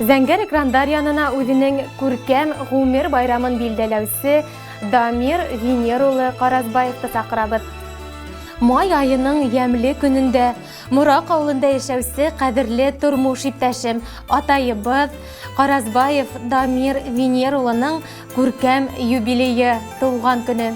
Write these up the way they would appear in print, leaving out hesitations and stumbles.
Зәңгәр экрандар янына үзенең күркәм гомер байрамын билдәләүче Дамир Венер улы Каразбаевты чакырабыз. Май айының ямьле көнендә Мурак авылында яшәүче кадерле тормыш иптәшем, атайыбыз Каразбаев Дамир Венер улының күркәм юбилее туган көне.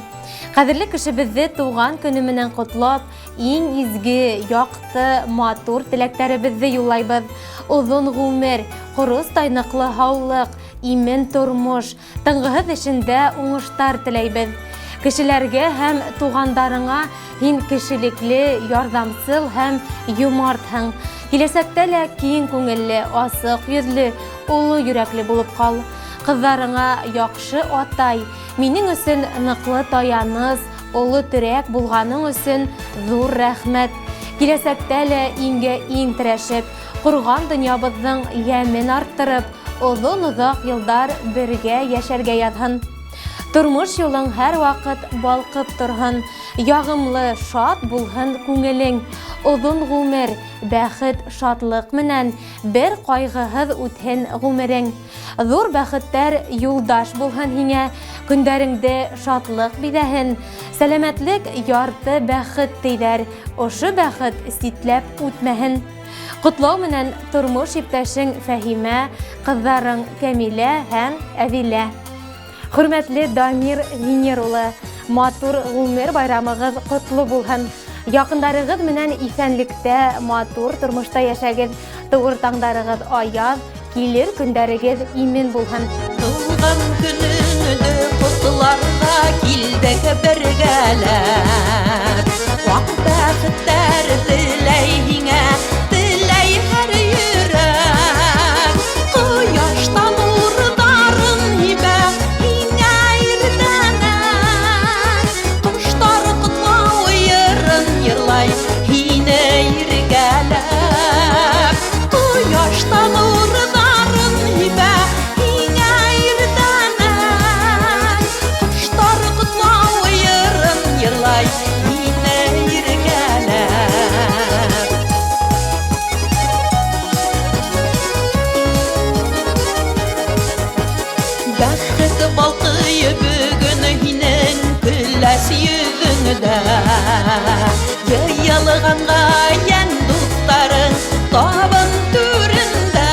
Кадерле кешебезне туган көне менән котлап, иң изге, якты, матур теләкләребезне юллайбыз. Узын гомер, курыс тайныклы һаулык, имен тормыш, тыңгыһыз эшендә уңыштар теләйбез. Кешеләргә һәм тугандарыңа һин кешелекле, ярдәмсыл һәм юмартһың. Киләсәктә лә киң күңелле, асык йөзле, улы йөрәкле булып кал. Кызларыңа яхшы атай, минең өчен ныклы таяныс, улы терәк булганың өчен зур рәхмәт. Киләсәктә лә иңгә иң терәшеп, курган дөньябызның ямен арттырып, озын-озак елдар бергә яшәргә язһын. Тормыш юлың һәр вакыт балкып торһын, ягымлы, шат булһын күңелең. Озын гомер, бәхет, шатлык менән бер кайгыһыз үтһен гомерең. Зур бәхеттәр юлдаш булһын һиңә, көндәреңдә шатлык биҙәһен. Сәламәтлек ярты бәхет тейҙәр, ошо бәхет ситләп үтмәһен. Котлау менән тормыш иптәшең Фәһимә, кызларың Кәмилә һәм Әҙилә. Хөрмәтле Дамир Венер улы, матур гомер байрамығыз котлы булһын. Якындарыгыз менән исәнлектә, матур тормышта яшәгез. Тугыр таңдарыгыз аяз, килер көндәрегез имен булһын. Туган көнеңде котларга килдек бергәләп. Вак бәхеттәр теләй һиңә, теләй һәр йөрәк. Кояштан нурдарын һибә һиңә иртәнән. Коштар котлау йырын йырлай һине иркәләп. Кояштан нурдарын һибә һиңә иртәнән. Коштар котлау йырын йырлай һине иркәләп. Бәхет балкые бөгөн һинең көләс йөзеңдә. Йыйылганга йән дуҫтарың табын түрендә.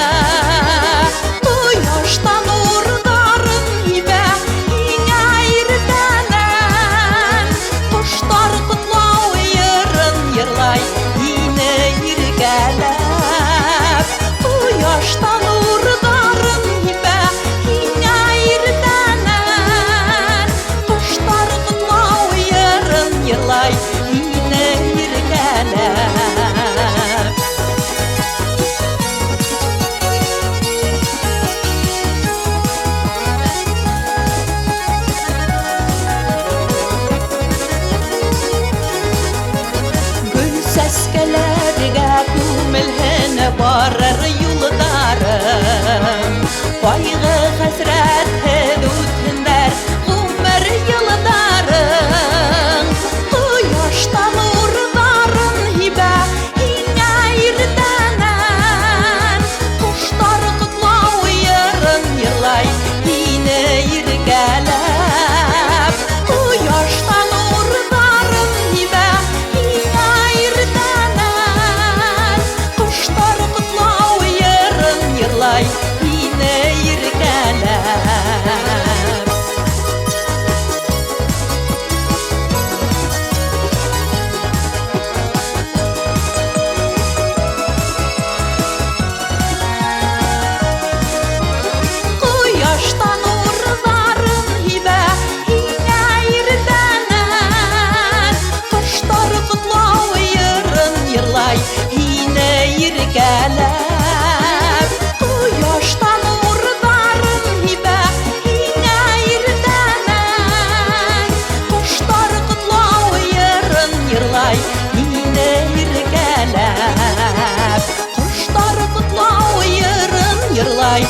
Кояштан нурдарын һибә һиңә иртәнән. Коштар котлау йырын йырлай һине иркәләп. Кояштан нурдарын һибә һиңә иртәнән. Коштар котлау йырын йырлай һине иркәләп. Гөл сәскәләргә күмелһен барыр юлдарым. Кайгы хәсрәтһеҙ үтһендәр ғүмер йылдарың. Кояштан нурдарын һибә һиңә иртәнән. Коштар котлау йырын йырлай һине иркәләп. Кояштан нурдарын һибә һиңә иртәнән. Коштар котлау йырын йырлай һине иркәләп. Кояштан нурдарын һибә һиңә иртәнән. Коштар котлау йырын йырлай һине иркәләп. Кояштан нурдарын һибә һиңә иртәнән. Коштар котлау йырын йырлай һине иркәләп. Коштар котлау йырын йырлай